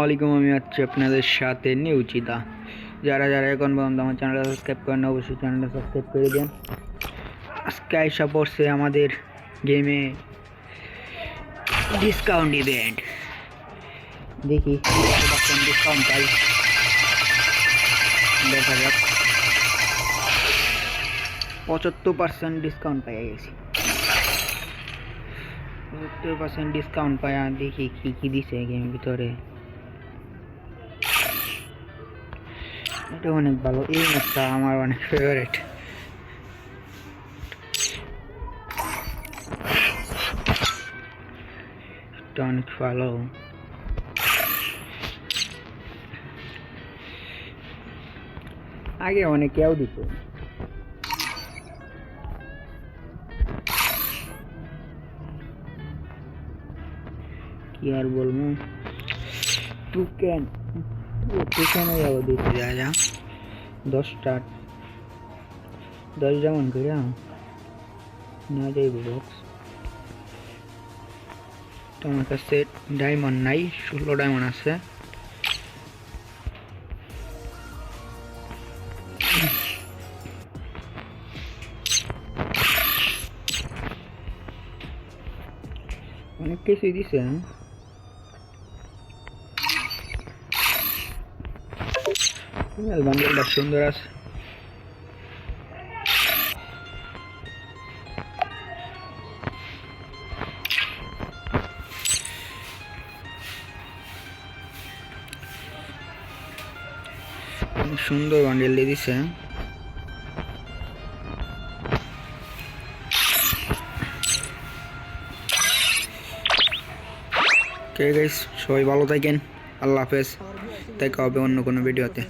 আলাইকুম, আমি আছি আপনাদের সাথে নিউচিতা। যারা যারা এখন পর্যন্ত আমার চ্যানেলটা সাবস্ক্রাইব করেন অবশ্যই চ্যানেলটা সাবস্ক্রাইব করে দেন। আজকে আইসা পড়ছে আমাদের গেমে ডিসকাউন্ট ইভেন্ট। দেখি ডিসকাউন্ট পাই, দেখা যাক। 75% ডিসকাউন্ট পাই গেছি। 75% ডিসকাউন্ট পাই। দেখি কি কি দিছে গেমের ভিতরে। এটা অনেক ভালো, এই ম্যাচটা আমার অনেক ফেভারিট। এটা অনেক ভালো। আগে অনেক কেউ দিত, কি আর বলবো। টুকেন যাবো দিতে যা যা 10টা যেমন করে নেওয়া যাইব বক্স। তো আমার কাছে ডায়মন্ড নাই, 16 ডায়মন্ড আছে। অনেক কিছুই দিছে। বান্ডেলটা সুন্দর আছে। সুন্দর বান্ডেল দিয়ে দিছে। ওকে গাইস, সবাই ভালো থাকেন। আল্লাহ হাফেজ। দেখা হবে অন্য কোনো ভিডিওতে।